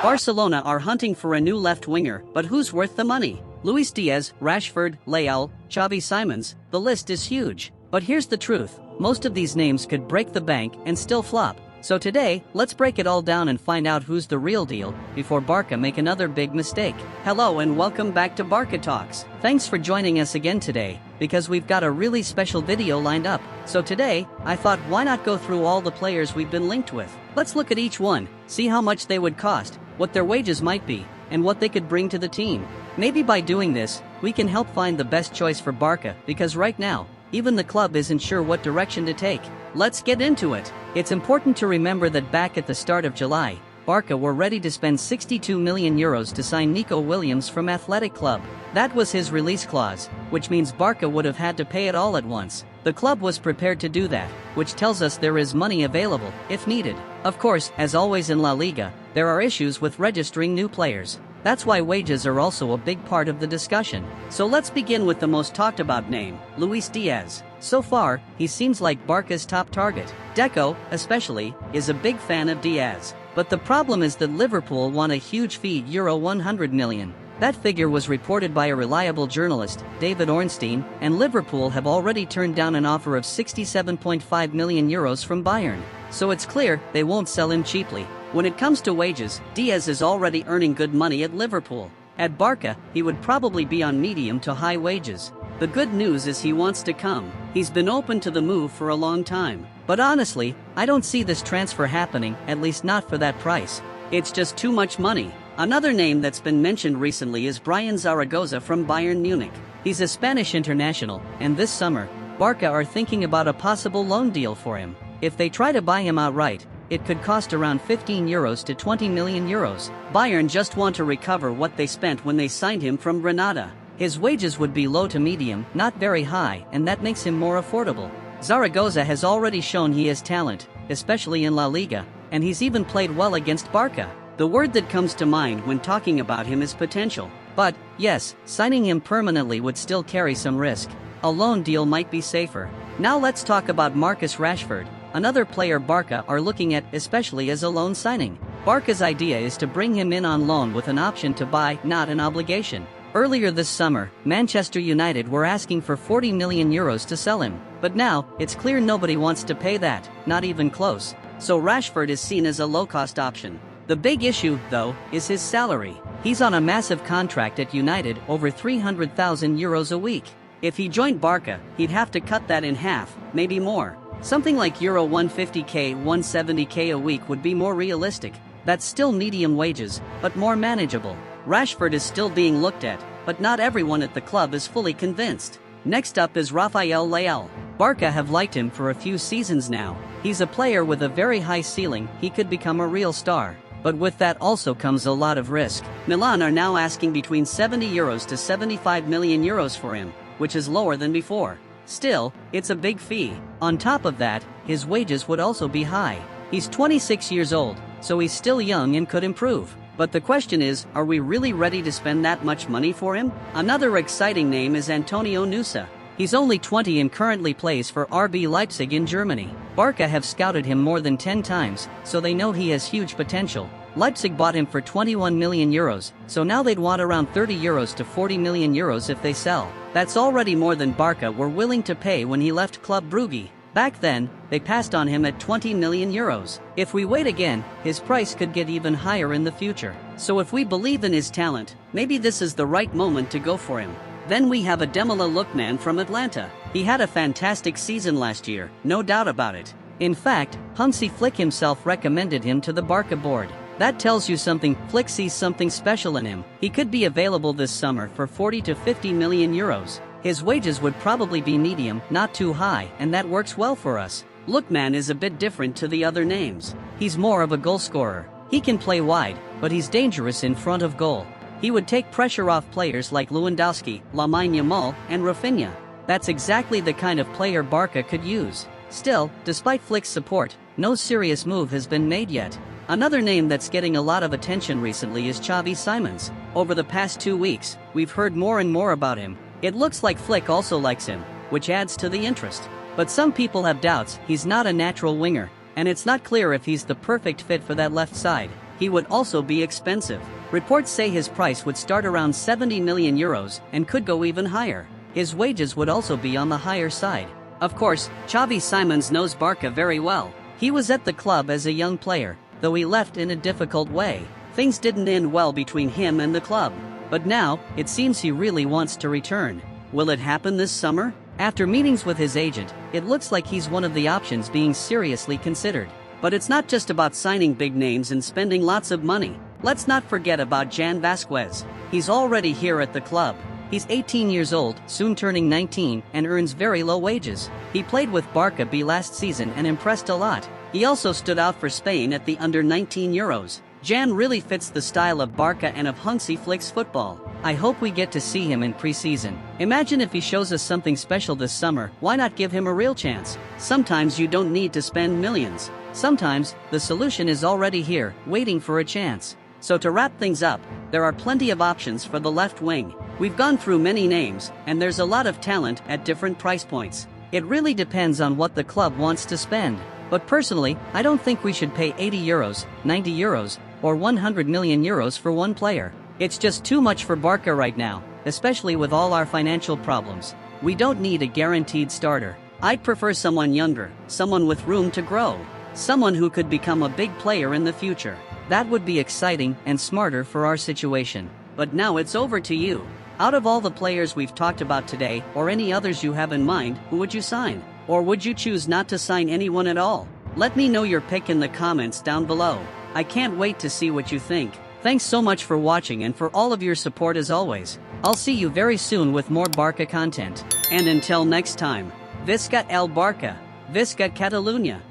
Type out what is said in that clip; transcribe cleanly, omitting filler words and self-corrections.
Barcelona are hunting for a new left winger, but who's worth the money? Luis Diaz, Rashford, Leal, Xavi Simons, the list is huge. But here's the truth, most of these names could break the bank and still flop. So today, let's break it all down and find out who's the real deal, before Barca make another big mistake. Hello and welcome back to Barca Talks. Thanks for joining us again today, because we've got a really special video lined up. So today, I thought why not go through all the players we've been linked with. Let's look at each one, see how much they would cost, what their wages might be, and what they could bring to the team. Maybe by doing this, we can help find the best choice for Barca, because right now, even the club isn't sure what direction to take. Let's get into it. It's important to remember that back at the start of July, Barca were ready to spend €62 million to sign Nico Williams from Athletic Club. That was his release clause, which means Barca would have had to pay it all at once. The club was prepared to do that, which tells us there is money available, if needed. Of course, as always in La Liga, there are issues with registering new players. That's why wages are also a big part of the discussion. So let's begin with the most talked about name, Luis Diaz. So far, he seems like Barca's top target. Deco, especially, is a big fan of Diaz. But the problem is that Liverpool want a huge fee, €100 million. That figure was reported by a reliable journalist, David Ornstein, and Liverpool have already turned down an offer of €67.5 million from Bayern. So it's clear they won't sell him cheaply. When it comes to wages, Diaz is already earning good money at Liverpool. At Barca, he would probably be on medium to high wages. The good news is he wants to come. He's been open to the move for a long time. But honestly, I don't see this transfer happening, at least not for that price. It's just too much money. Another name that's been mentioned recently is Brianza from Bayern Munich. He's a Spanish international, and this summer, Barca are thinking about a possible loan deal for him. If they try to buy him outright, it could cost around €15 to €20 million. Bayern just want to recover what they spent when they signed him from Granada. His wages would be low to medium, not very high, and that makes him more affordable. Zaragoza has already shown he has talent, especially in La Liga, and he's even played well against Barca. The word that comes to mind when talking about him is potential. But, yes, signing him permanently would still carry some risk. A loan deal might be safer. Now let's talk about Marcus Rashford, another player Barca are looking at, especially as a loan signing. Barca's idea is to bring him in on loan with an option to buy, not an obligation. Earlier this summer, Manchester United were asking for €40 million to sell him. But now, it's clear nobody wants to pay that, not even close. So Rashford is seen as a low-cost option. The big issue, though, is his salary. He's on a massive contract at United, over €300,000 a week. If he joined Barca, he'd have to cut that in half, maybe more. Something like €150k, €170k a week would be more realistic. That's still medium wages, but more manageable. Rashford is still being looked at, but not everyone at the club is fully convinced. Next up is Rafael Leal. Barca have liked him for a few seasons now. He's a player with a very high ceiling, he could become a real star. But with that also comes a lot of risk. Milan are now asking between €70 to €75 million for him, which is lower than before. Still, it's a big fee. On top of that, his wages would also be high. He's 26 years old, so he's still young and could improve. But the question is, are we really ready to spend that much money for him? Another exciting name is Antonio Nusa. He's only 20 and currently plays for RB Leipzig in Germany. Barca have scouted him more than 10 times, so they know he has huge potential. Leipzig bought him for €21 million, so now they'd want around €30 to €40 million if they sell. That's already more than Barca were willing to pay when he left Club Brugge. Back then, they passed on him at €20 million. If we wait again, his price could get even higher in the future. So if we believe in his talent, maybe this is the right moment to go for him. Then we have Ademola Lookman from Atlanta. He had a fantastic season last year, no doubt about it. In fact, Hansi Flick himself recommended him to the Barca board. That tells you something, Flick sees something special in him. He could be available this summer for €40 to €50 million. His wages would probably be medium, not too high, and that works well for us. Lookman is a bit different to the other names. He's more of a goal scorer. He can play wide, but he's dangerous in front of goal. He would take pressure off players like Lewandowski, Lamine Yamal, and Rafinha. That's exactly the kind of player Barca could use. Still, despite Flick's support, no serious move has been made yet. Another name that's getting a lot of attention recently is Xavi Simons. Over the past 2 weeks, we've heard more and more about him. It looks like Flick also likes him, which adds to the interest. But some people have doubts, he's not a natural winger, and it's not clear if he's the perfect fit for that left side. he would also be expensive. Reports say his price would start around 70 million euros and could go even higher. His wages would also be on the higher side. Of course, Xavi Simons knows Barca very well. He was at the club as a young player, though he left in a difficult way. Things didn't end well between him and the club. But now, it seems he really wants to return. Will it happen this summer? After meetings with his agent, it looks like he's one of the options being seriously considered. But it's not just about signing big names and spending lots of money. Let's not forget about Jan Vasquez. He's already here at the club. He's 18 years old, soon turning 19, and earns very low wages. He played with Barca B last season and impressed a lot. He also stood out for Spain at the under-19 Euros. Jan really fits the style of Barca and of Hansi Flick's football. I hope we get to see him in pre-season. Imagine if he shows us something special this summer. Why not give him a real chance? Sometimes you don't need to spend millions. Sometimes, the solution is already here, waiting for a chance. So to wrap things up, there are plenty of options for the left wing. We've gone through many names, and there's a lot of talent at different price points. It really depends on what the club wants to spend. But personally, I don't think we should pay 80 euros, 90 euros, or 100 million euros for one player. It's just too much for Barca right now, especially with all our financial problems. We don't need a guaranteed starter. I'd prefer someone younger, someone with room to grow, someone who could become a big player in the future. That would be exciting and smarter for our situation. But now it's over to you. Out of all the players we've talked about today, or any others you have in mind, who would you sign? Or would you choose not to sign anyone at all? Let me know your pick in the comments down below. I can't wait to see what you think. Thanks so much for watching and for all of your support as always. I'll see you very soon with more Barca content. And until next time, Visca el Barca, Visca Catalunya.